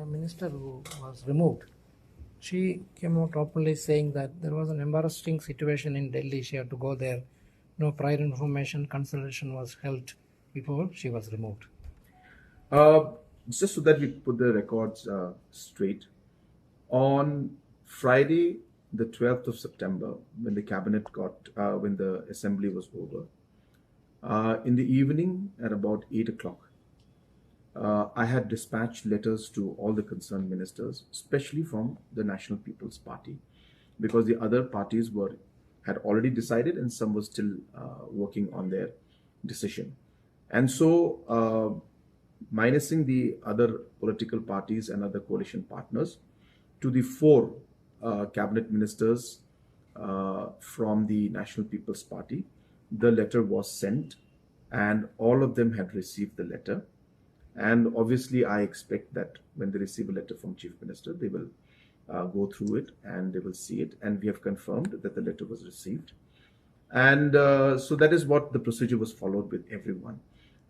minister who was removed, she came out openly saying that there was an embarrassing situation in Delhi. She had to go there. No prior information consultation was held before she was removed. Uh, just so that we put the records straight, on Friday, the 12th of September, when the cabinet when the assembly was over, in the evening at about 8 o'clock, I had dispatched letters to all the concerned ministers, especially from the National People's Party, because the other parties had already decided and some were still working on their decision. And so, minusing the other political parties and other coalition partners, to the four cabinet ministers from the National People's Party, the letter was sent, and all of them had received the letter. And obviously, I expect that when they receive a letter from Chief Minister, they will go through it and they will see it. And we have confirmed that the letter was received. And so that is what the procedure was followed with everyone.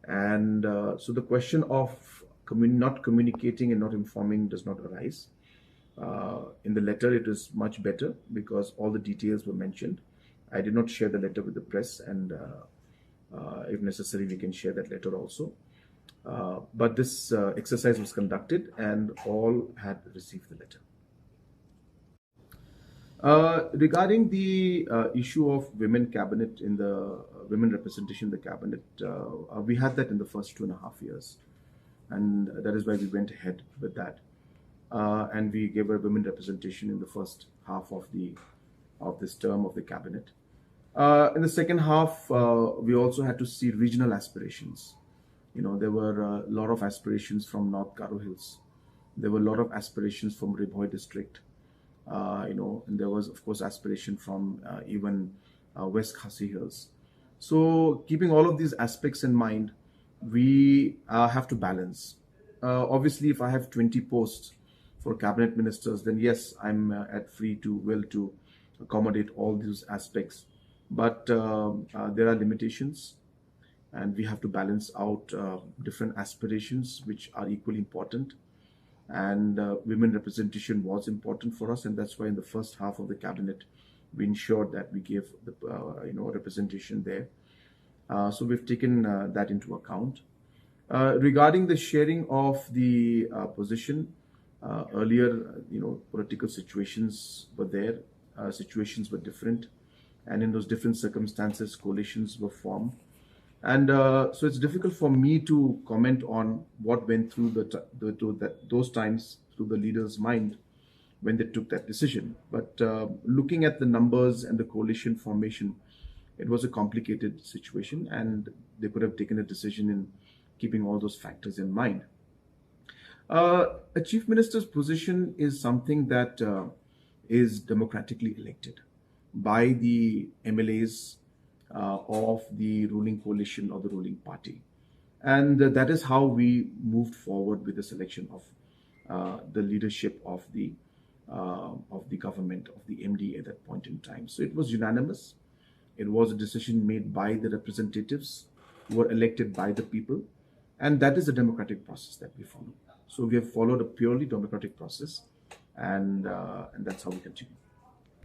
And so the question of not communicating and not informing does not arise. In the letter, it is much better because all the details were mentioned. I did not share the letter with the press, and if necessary, we can share that letter also. But this exercise was conducted and all had received the letter. Regarding the issue of women cabinet in the women representation in the cabinet, we had that in the first 2.5 years, and that is why we went ahead with that. And we gave a women representation in the first half of this term of the cabinet. In the second half, we also had to see regional aspirations. There were a lot of aspirations from North Garo Hills. There were a lot of aspirations from Ribhoi district. And there was, of course, aspiration from even West Khasi Hills. So keeping all of these aspects in mind, we have to balance. Obviously, if I have 20 posts for cabinet ministers, then yes, I'm at free will to accommodate all these aspects. But there are limitations, and we have to balance out different aspirations which are equally important. And women representation was important for us, and that's why in the first half of the cabinet we ensured that we gave the representation there. So we've taken that into account. Regarding the sharing of the position, earlier political situations were there, situations were different, and in those different circumstances coalitions were formed. And so it's difficult for me to comment on what went through those times through the leader's mind when they took that decision. But looking at the numbers and the coalition formation, it was a complicated situation, and they could have taken a decision in keeping all those factors in mind. A chief minister's position is something that is democratically elected by the MLAs of the ruling coalition or the ruling party. And that is how we moved forward with the selection of the leadership of the government, of the MD at that point in time. So it was unanimous. It was a decision made by the representatives who were elected by the people. And that is the democratic process that we follow. So we have followed a purely democratic process, and that's how we continue.